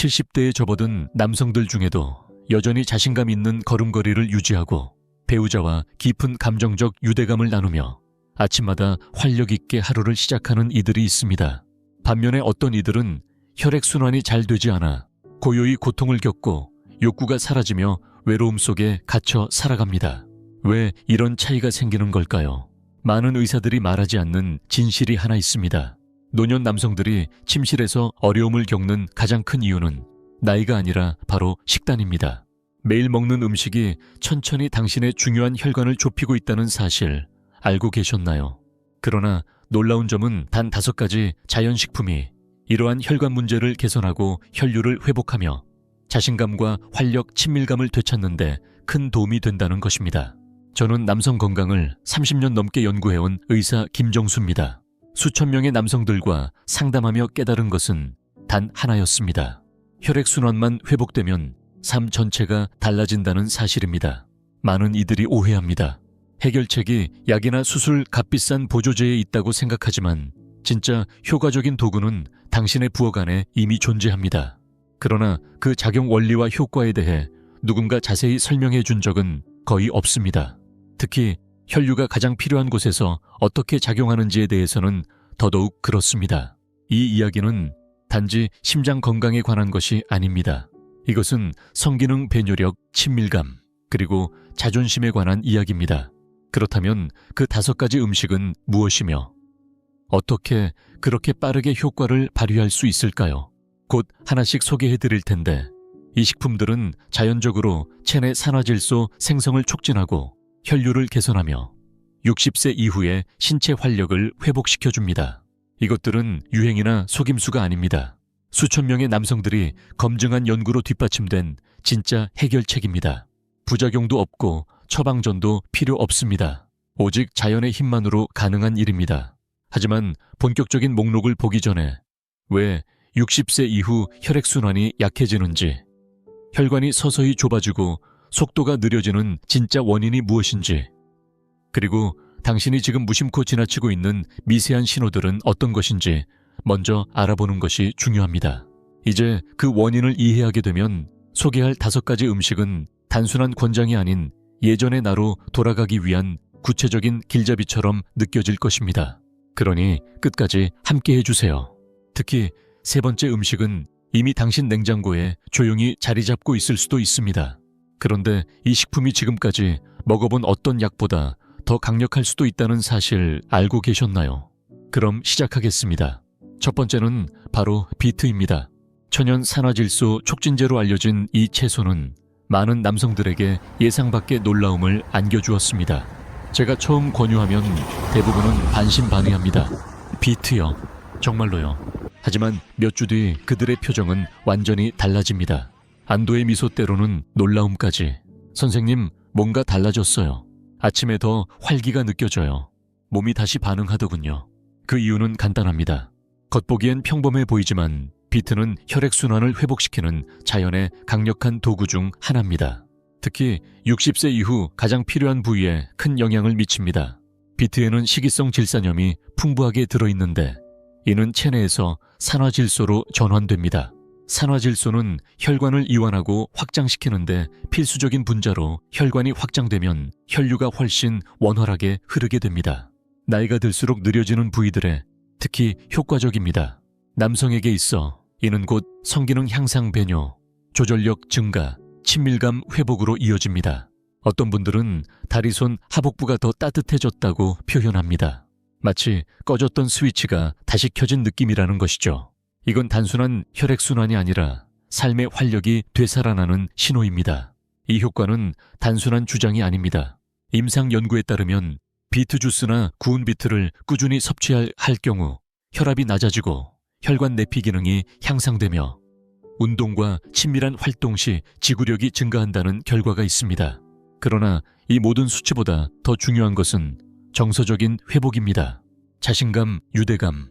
70대에 접어든 남성들 중에도 여전히 자신감 있는 걸음걸이를 유지하고 배우자와 깊은 감정적 유대감을 나누며 아침마다 활력 있게 하루를 시작하는 이들이 있습니다. 반면에 어떤 이들은 혈액순환이 잘 되지 않아 고요히 고통을 겪고 욕구가 사라지며 외로움 속에 갇혀 살아갑니다. 왜 이런 차이가 생기는 걸까요? 많은 의사들이 말하지 않는 진실이 하나 있습니다. 노년 남성들이 침실에서 어려움을 겪는 가장 큰 이유는 나이가 아니라 바로 식단입니다. 매일 먹는 음식이 천천히 당신의 중요한 혈관을 좁히고 있다는 사실 알고 계셨나요? 그러나 놀라운 점은 단 5가지 자연식품이 이러한 혈관 문제를 개선하고 혈류를 회복하며 자신감과 활력, 친밀감을 되찾는 데 큰 도움이 된다는 것입니다. 저는 남성 건강을 30년 넘게 연구해온 의사 김정수입니다. 수천 명의 남성들과 상담하며 깨달은 것은 단 하나였습니다. 혈액순환만 회복되면 삶 전체가 달라진다는 사실입니다. 많은 이들이 오해합니다. 해결책이 약이나 수술, 값비싼 보조제에 있다고 생각하지만 진짜 효과적인 도구는 당신의 부엌 안에 이미 존재합니다. 그러나 그 작용 원리와 효과에 대해 누군가 자세히 설명해 준 적은 거의 없습니다. 특히 혈류가 가장 필요한 곳에서 어떻게 작용하는지에 대해서는 더더욱 그렇습니다. 이 이야기는 단지 심장 건강에 관한 것이 아닙니다. 이것은 성기능 배뇨력, 친밀감, 그리고 자존심에 관한 이야기입니다. 그렇다면 그 5가지 음식은 무엇이며 어떻게 그렇게 빠르게 효과를 발휘할 수 있을까요? 곧 하나씩 소개해 드릴 텐데 이 식품들은 자연적으로 체내 산화질소 생성을 촉진하고 혈류를 개선하며 60세 이후에 신체 활력을 회복시켜줍니다. 이것들은 유행이나 속임수가 아닙니다. 수천 명의 남성들이 검증한 연구로 뒷받침된 진짜 해결책입니다. 부작용도 없고 처방전도 필요 없습니다. 오직 자연의 힘만으로 가능한 일입니다. 하지만 본격적인 목록을 보기 전에 왜 60세 이후 혈액순환이 약해지는지, 혈관이 서서히 좁아지고 속도가 느려지는 진짜 원인이 무엇인지, 그리고 당신이 지금 무심코 지나치고 있는 미세한 신호들은 어떤 것인지 먼저 알아보는 것이 중요합니다. 이제 그 원인을 이해하게 되면 소개할 5가지 음식은 단순한 권장이 아닌 예전의 나로 돌아가기 위한 구체적인 길잡이처럼 느껴질 것입니다. 그러니 끝까지 함께 해주세요. 특히 3번째 음식은 이미 당신 냉장고에 조용히 자리 잡고 있을 수도 있습니다. 그런데 이 식품이 지금까지 먹어본 어떤 약보다 더 강력할 수도 있다는 사실 알고 계셨나요? 그럼 시작하겠습니다. 첫 번째는 바로 비트입니다. 천연 산화질소 촉진제로 알려진 이 채소는 많은 남성들에게 예상 밖의 놀라움을 안겨주었습니다. 제가 처음 권유하면 대부분은 반신반의합니다. 비트요? 정말로요? 하지만 몇 주 뒤 그들의 표정은 완전히 달라집니다. 안도의 미소 때로는 놀라움까지. 선생님, 뭔가 달라졌어요. 아침에 더 활기가 느껴져요. 몸이 다시 반응하더군요. 그 이유는 간단합니다. 겉보기엔 평범해 보이지만 비트는 혈액순환을 회복시키는 자연의 강력한 도구 중 하나입니다. 특히 60세 이후 가장 필요한 부위에 큰 영향을 미칩니다. 비트에는 식이성 질산염이 풍부하게 들어있는데 이는 체내에서 산화질소로 전환됩니다. 산화질소는 혈관을 이완하고 확장시키는데 필수적인 분자로 혈관이 확장되면 혈류가 훨씬 원활하게 흐르게 됩니다. 나이가 들수록 느려지는 부위들에 특히 효과적입니다. 남성에게 있어 이는 곧 성기능 향상 배뇨, 조절력 증가, 친밀감 회복으로 이어집니다. 어떤 분들은 다리, 손, 하복부가 더 따뜻해졌다고 표현합니다. 마치 꺼졌던 스위치가 다시 켜진 느낌이라는 것이죠. 이건 단순한 혈액순환이 아니라 삶의 활력이 되살아나는 신호입니다. 이 효과는 단순한 주장이 아닙니다. 임상 연구에 따르면 비트 주스나 구운 비트를 꾸준히 섭취할 경우 혈압이 낮아지고 혈관 내피 기능이 향상되며 운동과 친밀한 활동 시 지구력이 증가한다는 결과가 있습니다. 그러나 이 모든 수치보다 더 중요한 것은 정서적인 회복입니다. 자신감, 유대감,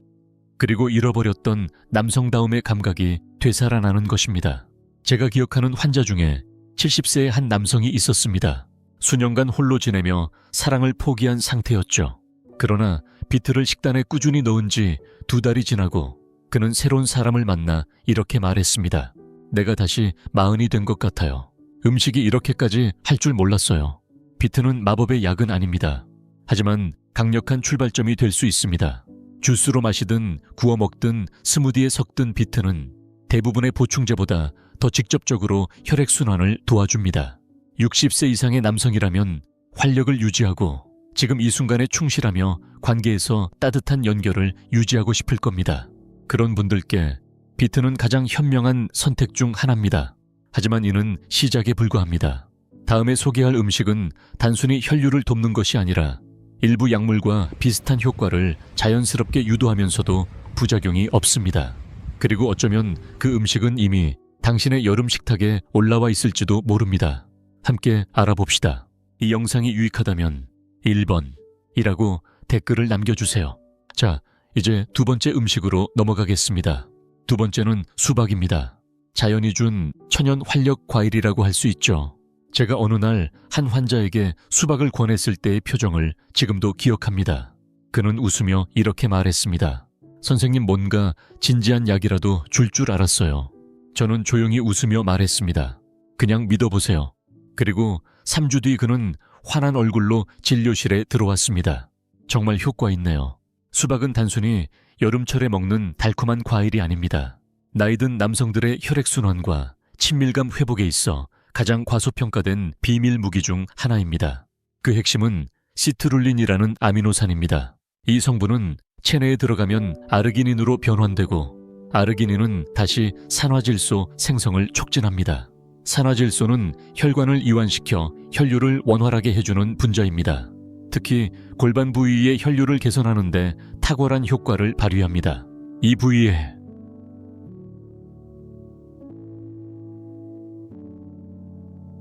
그리고 잃어버렸던 남성다움의 감각이 되살아나는 것입니다. 제가 기억하는 환자 중에 70세의 한 남성이 있었습니다. 수년간 홀로 지내며 사랑을 포기한 상태였죠. 그러나 비트를 식단에 꾸준히 넣은 지 2달이 지나고 그는 새로운 사람을 만나 이렇게 말했습니다. 내가 다시 마흔이 된 것 같아요. 음식이 이렇게까지 할 줄 몰랐어요. 비트는 마법의 약은 아닙니다. 하지만 강력한 출발점이 될 수 있습니다. 주스로 마시든 구워 먹든 스무디에 섞든 비트는 대부분의 보충제보다 더 직접적으로 혈액순환을 도와줍니다. 60세 이상의 남성이라면 활력을 유지하고 지금 이 순간에 충실하며 관계에서 따뜻한 연결을 유지하고 싶을 겁니다. 그런 분들께 비트는 가장 현명한 선택 중 하나입니다. 하지만 이는 시작에 불과합니다. 다음에 소개할 음식은 단순히 혈류를 돕는 것이 아니라 일부 약물과 비슷한 효과를 자연스럽게 유도하면서도 부작용이 없습니다. 그리고 어쩌면 그 음식은 이미 당신의 여름 식탁에 올라와 있을지도 모릅니다. 함께 알아봅시다. 이 영상이 유익하다면 1번이라고 댓글을 남겨주세요. 자, 이제 두 번째 음식으로 넘어가겠습니다. 두 번째는 수박입니다. 자연이 준 천연 활력 과일이라고 할 수 있죠. 제가 어느 날 한 환자에게 수박을 권했을 때의 표정을 지금도 기억합니다. 그는 웃으며 이렇게 말했습니다. 선생님, 뭔가 진지한 약이라도 줄 알았어요. 저는 조용히 웃으며 말했습니다. 그냥 믿어보세요. 그리고 3주 뒤 그는 환한 얼굴로 진료실에 들어왔습니다. 정말 효과 있네요. 수박은 단순히 여름철에 먹는 달콤한 과일이 아닙니다. 나이든 남성들의 혈액순환과 친밀감 회복에 있어 가장 과소평가된 비밀 무기 중 하나입니다. 그 핵심은 시트룰린이라는 아미노산입니다. 이 성분은 체내에 들어가면 아르기닌으로 변환되고 아르기닌은 다시 산화질소 생성을 촉진합니다. 산화질소는 혈관을 이완시켜 혈류를 원활하게 해주는 분자입니다. 특히 골반 부위의 혈류를 개선하는 데 탁월한 효과를 발휘합니다. 이 부위에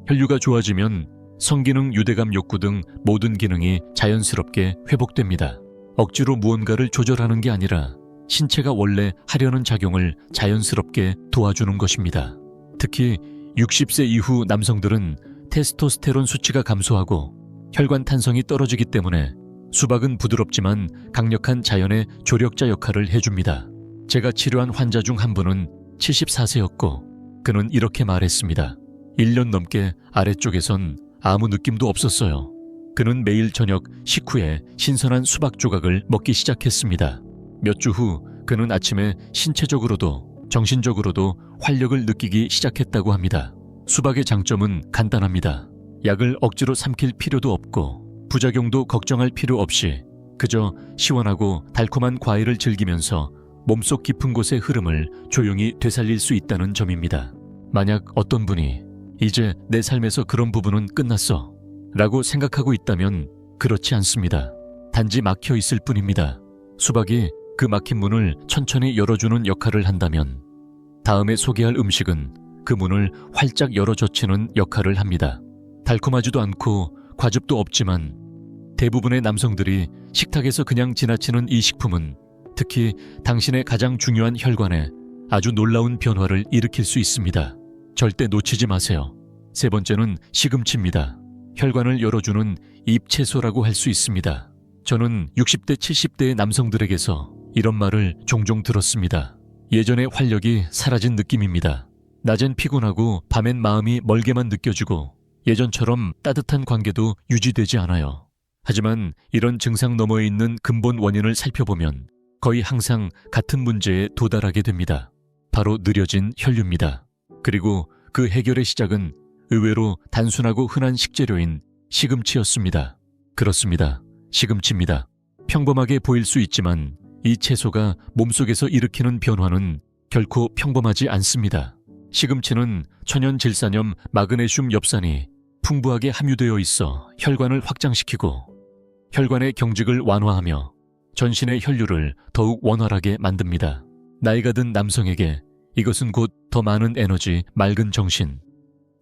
혈류가 좋아지면 성기능, 유대감 욕구 등 모든 기능이 자연스럽게 회복됩니다. 억지로 무언가를 조절하는 게 아니라 신체가 원래 하려는 작용을 자연스럽게 도와주는 것입니다. 특히 60세 이후 남성들은 테스토스테론 수치가 감소하고 혈관 탄성이 떨어지기 때문에 수박은 부드럽지만 강력한 자연의 조력자 역할을 해줍니다. 제가 치료한 환자 중 한 분은 74세였고 그는 이렇게 말했습니다. 1년 넘게 아래쪽에선 아무 느낌도 없었어요. 그는 매일 저녁 식후에 신선한 수박 조각을 먹기 시작했습니다. 몇 주 후 그는 아침에 신체적으로도 정신적으로도 활력을 느끼기 시작했다고 합니다. 수박의 장점은 간단합니다. 약을 억지로 삼킬 필요도 없고 부작용도 걱정할 필요 없이 그저 시원하고 달콤한 과일을 즐기면서 몸속 깊은 곳의 흐름을 조용히 되살릴 수 있다는 점입니다. 만약 어떤 분이 이제 내 삶에서 그런 부분은 끝났어 라고 생각하고 있다면 그렇지 않습니다. 단지 막혀 있을 뿐입니다. 수박이 그 막힌 문을 천천히 열어주는 역할을 한다면 다음에 소개할 음식은 그 문을 활짝 열어젖히는 역할을 합니다. 달콤하지도 않고 과즙도 없지만 대부분의 남성들이 식탁에서 그냥 지나치는 이 식품은 특히 당신의 가장 중요한 혈관에 아주 놀라운 변화를 일으킬 수 있습니다. 절대 놓치지 마세요. 세 번째는 시금치입니다. 혈관을 열어주는 잎채소라고 할 수 있습니다. 저는 60대, 70대의 남성들에게서 이런 말을 종종 들었습니다. 예전의 활력이 사라진 느낌입니다. 낮엔 피곤하고 밤엔 마음이 멀게만 느껴지고 예전처럼 따뜻한 관계도 유지되지 않아요. 하지만 이런 증상 너머에 있는 근본 원인을 살펴보면 거의 항상 같은 문제에 도달하게 됩니다. 바로 느려진 혈류입니다. 그리고 그 해결의 시작은 의외로 단순하고 흔한 식재료인 시금치였습니다. 그렇습니다. 시금치입니다. 평범하게 보일 수 있지만 이 채소가 몸속에서 일으키는 변화는 결코 평범하지 않습니다. 시금치는 천연 질산염 마그네슘 엽산이 풍부하게 함유되어 있어 혈관을 확장시키고 혈관의 경직을 완화하며 전신의 혈류를 더욱 원활하게 만듭니다. 나이가 든 남성에게 이것은 곧 더 많은 에너지, 맑은 정신,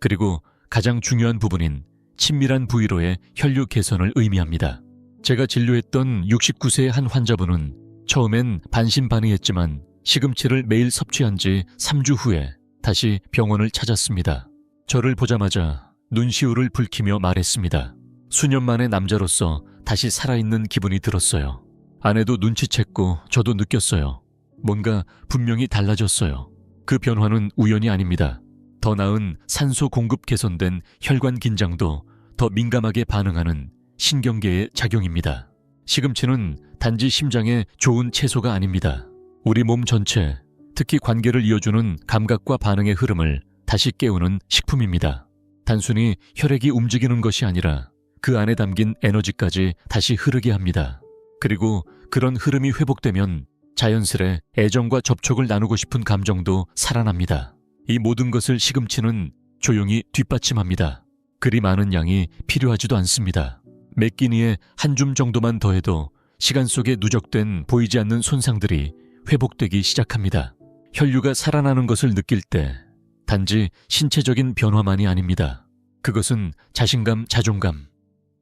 그리고 가장 중요한 부분인 친밀한 부위로의 혈류 개선을 의미합니다. 제가 진료했던 69세의 한 환자분은 처음엔 반신반의했지만 시금치를 매일 섭취한 지 3주 후에 다시 병원을 찾았습니다. 저를 보자마자 눈시울을 붉히며 말했습니다. 수년 만에 남자로서 다시 살아있는 기분이 들었어요. 아내도 눈치챘고 저도 느꼈어요. 뭔가 분명히 달라졌어요. 그 변화는 우연이 아닙니다. 더 나은 산소 공급 개선된 혈관 긴장도 더 민감하게 반응하는 신경계의 작용입니다. 시금치는 단지 심장에 좋은 채소가 아닙니다. 우리 몸 전체, 특히 관계를 이어주는 감각과 반응의 흐름을 다시 깨우는 식품입니다. 단순히 혈액이 움직이는 것이 아니라 그 안에 담긴 에너지까지 다시 흐르게 합니다. 그리고 그런 흐름이 회복되면 자연스레 애정과 접촉을 나누고 싶은 감정도 살아납니다. 이 모든 것을 시금치는 조용히 뒷받침합니다. 그리 많은 양이 필요하지도 않습니다. 몇 끼니에 한 줌 정도만 더해도 시간 속에 누적된 보이지 않는 손상들이 회복되기 시작합니다. 혈류가 살아나는 것을 느낄 때 단지 신체적인 변화만이 아닙니다. 그것은 자신감, 자존감,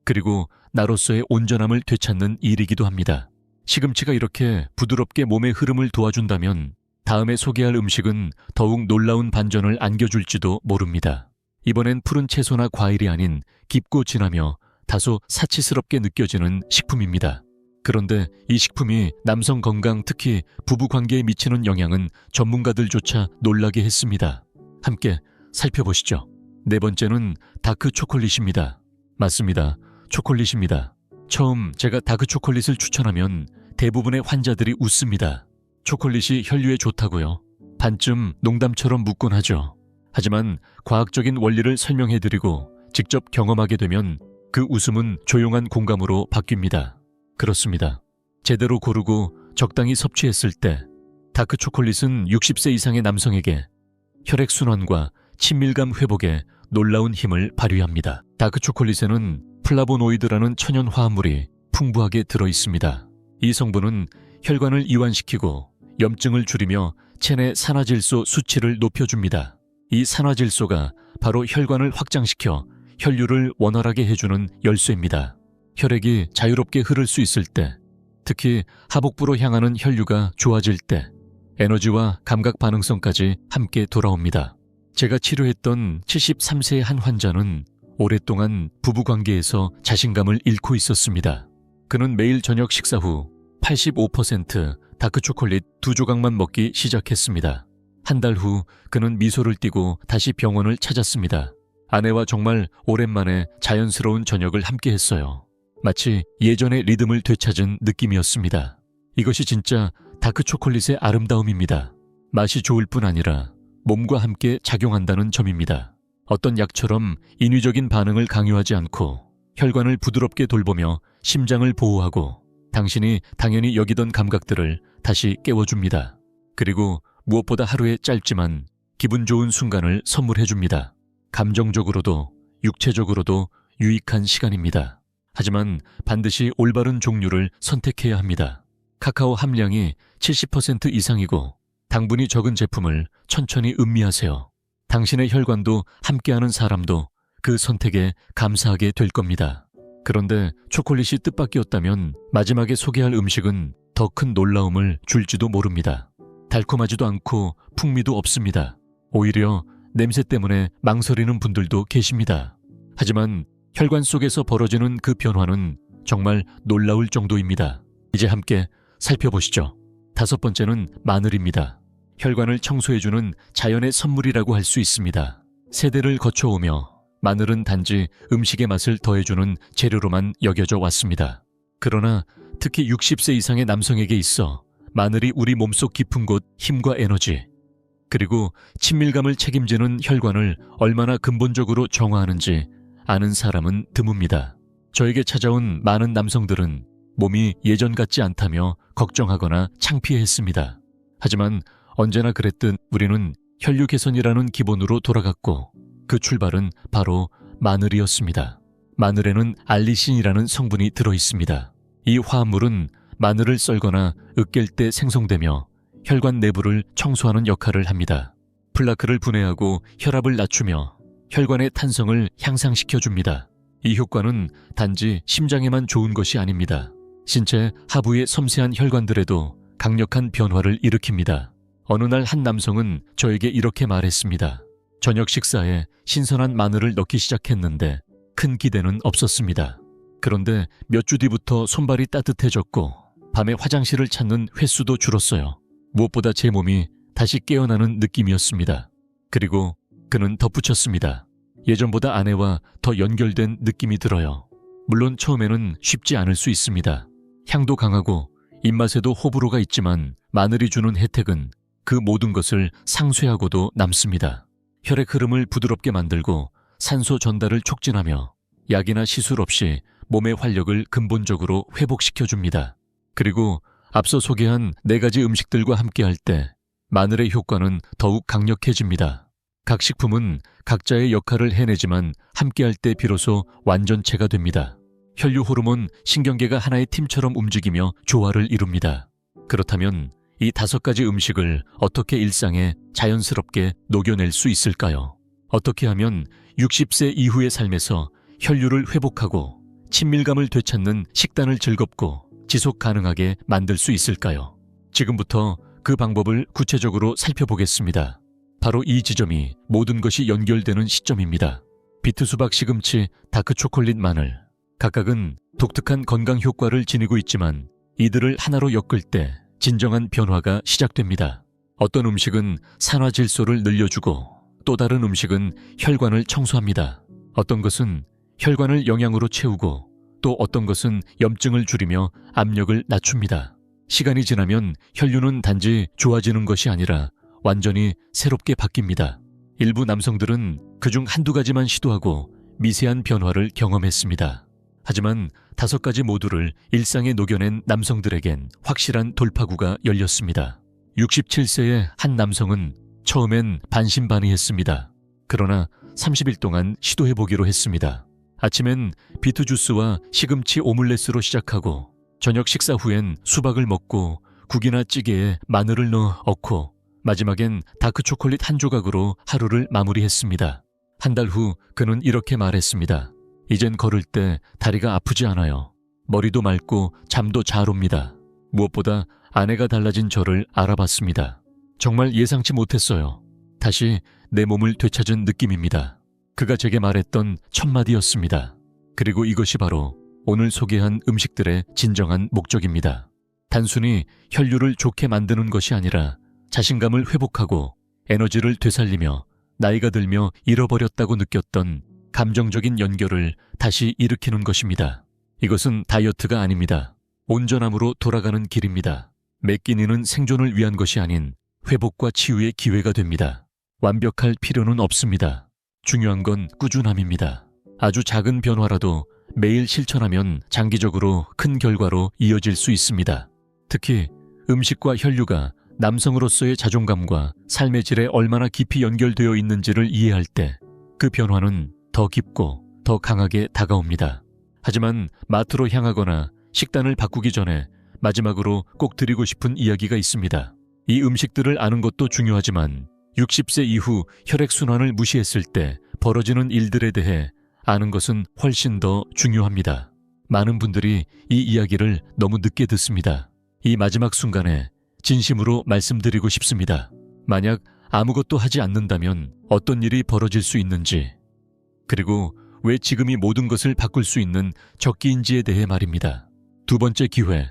그리고 나로서의 온전함을 되찾는 일이기도 합니다. 시금치가 이렇게 부드럽게 몸의 흐름을 도와준다면 다음에 소개할 음식은 더욱 놀라운 반전을 안겨줄지도 모릅니다. 이번엔 푸른 채소나 과일이 아닌 깊고 진하며 다소 사치스럽게 느껴지는 식품입니다. 그런데 이 식품이 남성 건강, 특히 부부 관계에 미치는 영향은 전문가들조차 놀라게 했습니다. 함께 살펴보시죠. 네 번째는 다크 초콜릿입니다. 맞습니다. 초콜릿입니다. 처음 제가 다크 초콜릿을 추천하면 대부분의 환자들이 웃습니다. 초콜릿이 혈류에 좋다고요? 반쯤 농담처럼 묻곤 하죠. 하지만 과학적인 원리를 설명해드리고 직접 경험하게 되면 그 웃음은 조용한 공감으로 바뀝니다. 그렇습니다. 제대로 고르고 적당히 섭취했을 때 다크 초콜릿은 60세 이상의 남성에게 혈액순환과 친밀감 회복에 놀라운 힘을 발휘합니다. 다크 초콜릿에는 플라보노이드라는 천연 화합물이 풍부하게 들어있습니다. 이 성분은 혈관을 이완시키고 염증을 줄이며 체내 산화질소 수치를 높여줍니다. 이 산화질소가 바로 혈관을 확장시켜 혈류를 원활하게 해주는 열쇠입니다. 혈액이 자유롭게 흐를 수 있을 때, 특히 하복부로 향하는 혈류가 좋아질 때 에너지와 감각 반응성까지 함께 돌아옵니다. 제가 치료했던 73세의 한 환자는 오랫동안 부부관계에서 자신감을 잃고 있었습니다. 그는 매일 저녁 식사 후 85% 다크초콜릿 2조각만 먹기 시작했습니다. 한 달 후 그는 미소를 띠고 다시 병원을 찾았습니다. 아내와 정말 오랜만에 자연스러운 저녁을 함께 했어요. 마치 예전의 리듬을 되찾은 느낌이었습니다. 이것이 진짜 다크초콜릿의 아름다움입니다. 맛이 좋을 뿐 아니라 몸과 함께 작용한다는 점입니다. 어떤 약처럼 인위적인 반응을 강요하지 않고 혈관을 부드럽게 돌보며 심장을 보호하고 당신이 당연히 여기던 감각들을 다시 깨워줍니다. 그리고 무엇보다 하루의 짧지만 기분 좋은 순간을 선물해줍니다. 감정적으로도 육체적으로도 유익한 시간입니다. 하지만 반드시 올바른 종류를 선택해야 합니다. 카카오 함량이 70% 이상이고 당분이 적은 제품을 천천히 음미하세요. 당신의 혈관도 함께하는 사람도 그 선택에 감사하게 될 겁니다. 그런데 초콜릿이 뜻밖이었다면 마지막에 소개할 음식은 더 큰 놀라움을 줄지도 모릅니다. 달콤하지도 않고 풍미도 없습니다. 오히려 냄새 때문에 망설이는 분들도 계십니다. 하지만 혈관 속에서 벌어지는 그 변화는 정말 놀라울 정도입니다. 이제 함께 살펴보시죠. 다섯 번째는 마늘입니다. 혈관을 청소해주는 자연의 선물이라고 할 수 있습니다. 세대를 거쳐오며 마늘은 단지 음식의 맛을 더해주는 재료로만 여겨져 왔습니다. 그러나 특히 60세 이상의 남성에게 있어 마늘이 우리 몸속 깊은 곳 힘과 에너지, 그리고 친밀감을 책임지는 혈관을 얼마나 근본적으로 정화하는지 아는 사람은 드뭅니다. 저에게 찾아온 많은 남성들은 몸이 예전 같지 않다며 걱정하거나 창피해했습니다. 하지만 언제나 그랬듯 우리는 혈류 개선이라는 기본으로 돌아갔고 그 출발은 바로 마늘이었습니다. 마늘에는 알리신이라는 성분이 들어있습니다. 이 화합물은 마늘을 썰거나 으깰 때 생성되며 혈관 내부를 청소하는 역할을 합니다. 플라크를 분해하고 혈압을 낮추며 혈관의 탄성을 향상시켜줍니다. 이 효과는 단지 심장에만 좋은 것이 아닙니다. 신체 하부의 섬세한 혈관들에도 강력한 변화를 일으킵니다. 어느 날 한 남성은 저에게 이렇게 말했습니다. 저녁 식사에 신선한 마늘을 넣기 시작했는데 큰 기대는 없었습니다. 그런데 몇 주 뒤부터 손발이 따뜻해졌고 밤에 화장실을 찾는 횟수도 줄었어요. 무엇보다 제 몸이 다시 깨어나는 느낌이었습니다. 그리고 그는 덧붙였습니다. 예전보다 아내와 더 연결된 느낌이 들어요. 물론 처음에는 쉽지 않을 수 있습니다. 향도 강하고 입맛에도 호불호가 있지만 마늘이 주는 혜택은 그 모든 것을 상쇄하고도 남습니다. 혈액 흐름을 부드럽게 만들고 산소 전달을 촉진하며 약이나 시술 없이 몸의 활력을 근본적으로 회복시켜줍니다. 그리고 앞서 소개한 4가지 음식들과 함께할 때 마늘의 효과는 더욱 강력해집니다. 각 식품은 각자의 역할을 해내지만 함께할 때 비로소 완전체가 됩니다. 혈류 호르몬 신경계가 하나의 팀처럼 움직이며 조화를 이룹니다. 그렇다면 이 5가지 음식을 어떻게 일상에 자연스럽게 녹여낼 수 있을까요? 어떻게 하면 60세 이후의 삶에서 혈류를 회복하고 친밀감을 되찾는 식단을 즐겁고 지속 가능하게 만들 수 있을까요? 지금부터 그 방법을 구체적으로 살펴보겠습니다. 바로 이 지점이 모든 것이 연결되는 시점입니다. 비트 수박, 시금치, 다크 초콜릿, 마늘. 각각은 독특한 건강 효과를 지니고 있지만 이들을 하나로 엮을 때 진정한 변화가 시작됩니다. 어떤 음식은 산화질소를 늘려주고 또 다른 음식은 혈관을 청소합니다. 어떤 것은 혈관을 영양으로 채우고 또 어떤 것은 염증을 줄이며 압력을 낮춥니다. 시간이 지나면 혈류는 단지 좋아지는 것이 아니라 완전히 새롭게 바뀝니다. 일부 남성들은 그중 한두 가지만 시도하고 미세한 변화를 경험했습니다. 하지만 5가지 모두를 일상에 녹여낸 남성들에겐 확실한 돌파구가 열렸습니다. 67세의 한 남성은 처음엔 반신반의했습니다. 그러나 30일 동안 시도해보기로 했습니다. 아침엔 비트 주스와 시금치 오믈렛으로 시작하고 저녁 식사 후엔 수박을 먹고 국이나 찌개에 마늘을 넣고 마지막엔 다크 초콜릿 한 조각으로 하루를 마무리했습니다. 한 달 후 그는 이렇게 말했습니다. 이젠 걸을 때 다리가 아프지 않아요. 머리도 맑고 잠도 잘 옵니다. 무엇보다 아내가 달라진 저를 알아봤습니다. 정말 예상치 못했어요. 다시 내 몸을 되찾은 느낌입니다. 그가 제게 말했던 첫 마디였습니다. 그리고 이것이 바로 오늘 소개한 음식들의 진정한 목적입니다. 단순히 혈류를 좋게 만드는 것이 아니라 자신감을 회복하고 에너지를 되살리며 나이가 들며 잃어버렸다고 느꼈던 감정적인 연결을 다시 일으키는 것입니다. 이것은 다이어트가 아닙니다. 온전함으로 돌아가는 길입니다. 매 끼니는 생존을 위한 것이 아닌 회복과 치유의 기회가 됩니다. 완벽할 필요는 없습니다. 중요한 건 꾸준함입니다. 아주 작은 변화라도 매일 실천하면 장기적으로 큰 결과로 이어질 수 있습니다. 특히 음식과 혈류가 남성으로서의 자존감과 삶의 질에 얼마나 깊이 연결되어 있는지를 이해할 때 그 변화는 더 깊고 더 강하게 다가옵니다. 하지만 마트로 향하거나 식단을 바꾸기 전에 마지막으로 꼭 드리고 싶은 이야기가 있습니다. 이 음식들을 아는 것도 중요하지만 60세 이후 혈액순환을 무시했을 때 벌어지는 일들에 대해 아는 것은 훨씬 더 중요합니다. 많은 분들이 이 이야기를 너무 늦게 듣습니다. 이 마지막 순간에 진심으로 말씀드리고 싶습니다. 만약 아무것도 하지 않는다면 어떤 일이 벌어질 수 있는지, 그리고 왜 지금이 모든 것을 바꿀 수 있는 적기인지에 대해 말입니다. 2번째 기회,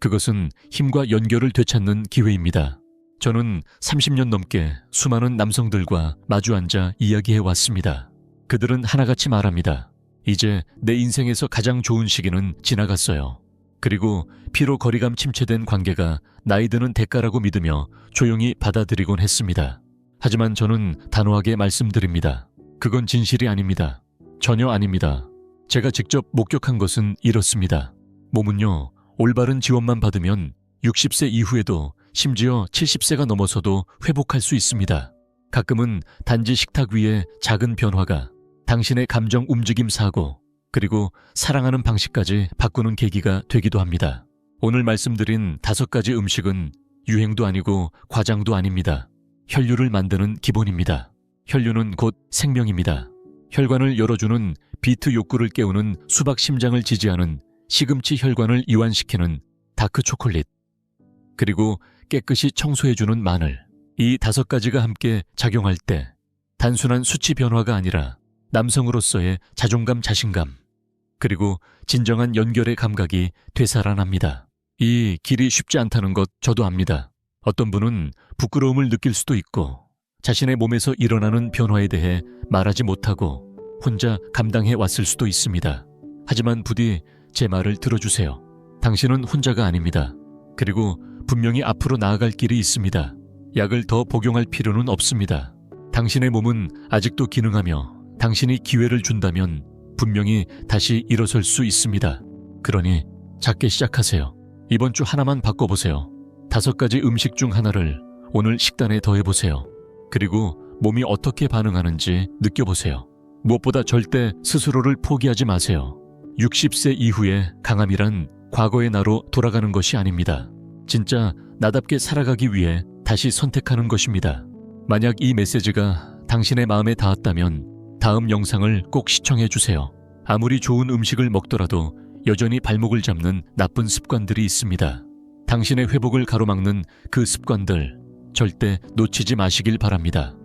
그것은 힘과 연결을 되찾는 기회입니다. 저는 30년 넘게 수많은 남성들과 마주 앉아 이야기해 왔습니다. 그들은 하나같이 말합니다. 이제 내 인생에서 가장 좋은 시기는 지나갔어요. 그리고 피로 거리감 침체된 관계가 나이 드는 대가라고 믿으며 조용히 받아들이곤 했습니다. 하지만 저는 단호하게 말씀드립니다. 그건 진실이 아닙니다. 전혀 아닙니다. 제가 직접 목격한 것은 이렇습니다. 몸은요, 올바른 지원만 받으면 60세 이후에도 심지어 70세가 넘어서도 회복할 수 있습니다. 가끔은 단지 식탁 위에 작은 변화가 당신의 감정 움직임 사고, 그리고 사랑하는 방식까지 바꾸는 계기가 되기도 합니다. 오늘 말씀드린 5가지 음식은 유행도 아니고 과장도 아닙니다. 혈류를 만드는 기본입니다. 혈류는 곧 생명입니다. 혈관을 열어주는 비트 욕구를 깨우는 수박 심장을 지지하는 시금치 혈관을 이완시키는 다크 초콜릿, 그리고 깨끗이 청소해주는 마늘. 이 5가지가 함께 작용할 때 단순한 수치 변화가 아니라 남성으로서의 자존감, 자신감, 그리고 진정한 연결의 감각이 되살아납니다. 이 길이 쉽지 않다는 것 저도 압니다. 어떤 분은 부끄러움을 느낄 수도 있고 자신의 몸에서 일어나는 변화에 대해 말하지 못하고 혼자 감당해 왔을 수도 있습니다. 하지만 부디 제 말을 들어주세요. 당신은 혼자가 아닙니다. 그리고 분명히 앞으로 나아갈 길이 있습니다. 약을 더 복용할 필요는 없습니다. 당신의 몸은 아직도 기능하며 당신이 기회를 준다면 분명히 다시 일어설 수 있습니다. 그러니 작게 시작하세요. 이번 주 하나만 바꿔보세요. 5가지 음식 중 하나를 오늘 식단에 더해보세요. 그리고 몸이 어떻게 반응하는지 느껴보세요. 무엇보다 절대 스스로를 포기하지 마세요. 60세 이후에 강함이란 과거의 나로 돌아가는 것이 아닙니다. 진짜 나답게 살아가기 위해 다시 선택하는 것입니다. 만약 이 메시지가 당신의 마음에 닿았다면 다음 영상을 꼭 시청해 주세요. 아무리 좋은 음식을 먹더라도 여전히 발목을 잡는 나쁜 습관들이 있습니다. 당신의 회복을 가로막는 그 습관들 절대 놓치지 마시길 바랍니다.